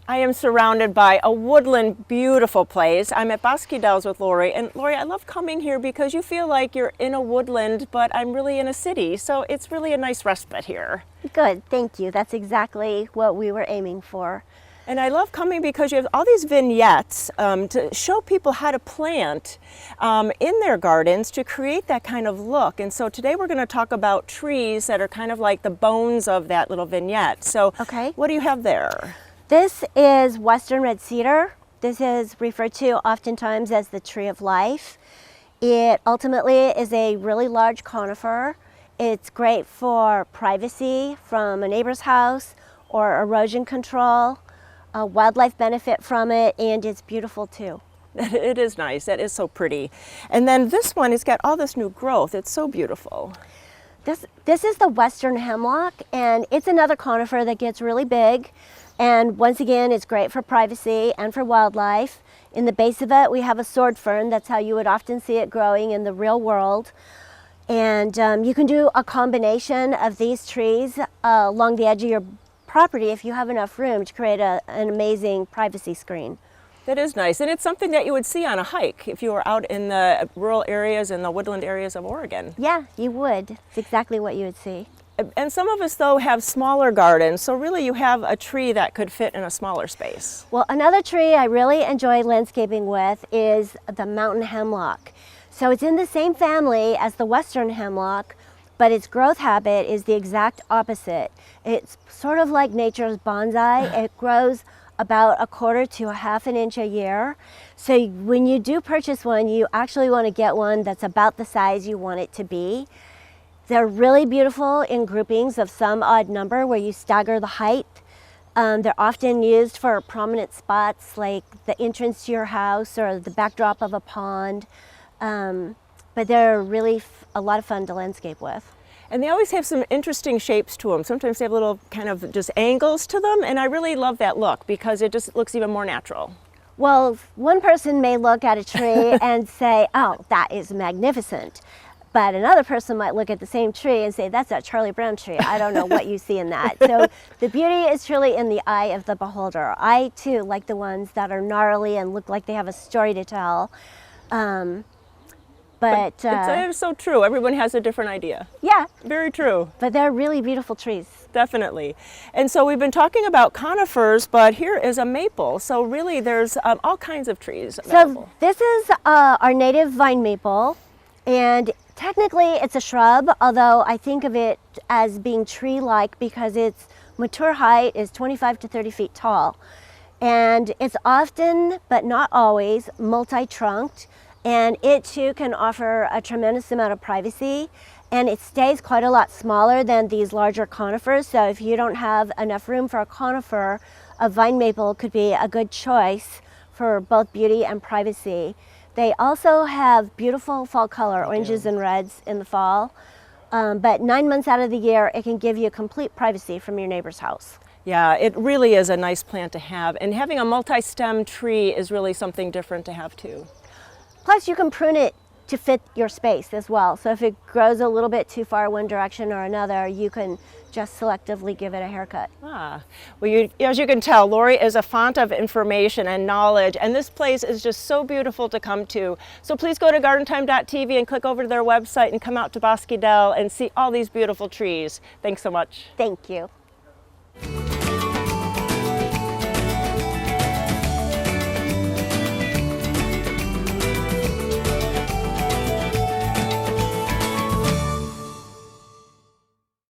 I am surrounded by a woodland, beautiful place. I'm at Bosky Dell's with Lori, and Lori, I love coming here because you feel like you're in a woodland, but I'm really in a city, so it's really a nice respite here. Good, thank you. That's exactly what we were aiming for. And I love coming because you have all these vignettes to show people how to plant in their gardens to create that kind of look. And so today we're going to talk about trees that are kind of like the bones of that little vignette. So what do you have there? This is Western red cedar. This is referred to oftentimes as the tree of life. It ultimately is a really large conifer. It's great for privacy from a neighbor's house or erosion control. Wildlife benefit from it, and it's beautiful too. It is nice. That is so pretty. And then this one has got all this new growth. It's so beautiful. This is the Western hemlock, and it's another conifer that gets really big. And once again, it's great for privacy and for wildlife. In the base of it, we have a sword fern. That's how you would often see it growing in the real world. And you can do a combination of these trees along the edge of your property if you have enough room to create an amazing privacy screen. That is nice, and it's something that you would see on a hike if you were out in the rural areas and the woodland areas of Oregon. Yeah, you would. It's exactly what you would see. And some of us, though, have smaller gardens, so really you have a tree that could fit in a smaller space. Well, another tree I really enjoy landscaping with is the mountain hemlock. So it's in the same family as the Western hemlock, but its growth habit is the exact opposite. It's sort of like nature's bonsai. It grows about 1/4 to 1/2 inch a year. So when you do purchase one, you actually want to get one that's about the size you want it to be. They're really beautiful in groupings of some odd number where you stagger the height. They're often used for prominent spots like the entrance to your house or the backdrop of a pond. But they're really a lot of fun to landscape with. And they always have some interesting shapes to them. Sometimes they have little kind of just angles to them, and I really love that look because it just looks even more natural. Well, one person may look at a tree and say, oh, that is magnificent. But another person might look at the same tree and say, that's a Charlie Brown tree. I don't know what you see in that. So the beauty is truly in the eye of the beholder. I, too, like the ones that are gnarly and look like they have a story to tell. But it's so true. Everyone has a different idea. Yeah. Very true. But they're really beautiful trees. Definitely. And so we've been talking about conifers, but here is a maple. So really there's all kinds of trees available. So this is our native vine maple. And technically it's a shrub, although I think of it as being tree-like because its mature height is 25 to 30 feet tall. And it's often, but not always, multi-trunked. And it too can offer a tremendous amount of privacy, and it stays quite a lot smaller than these larger conifers. So if you don't have enough room for a conifer, a vine maple could be a good choice for both beauty and privacy. They also have beautiful fall color, oranges and reds in the fall, but 9 months out of the year it can give you complete privacy from your neighbor's house. Yeah, it really is a nice plant to have, and having a multi-stem tree is really something different to have too. Plus, you can prune it to fit your space as well. So if it grows a little bit too far one direction or another, you can just selectively give it a haircut. Well, as you can tell, Lori is a font of information and knowledge, and this place is just so beautiful to come to. So please go to gardentime.tv and click over to their website and come out to Bosky Dell and see all these beautiful trees. Thanks so much. Thank you.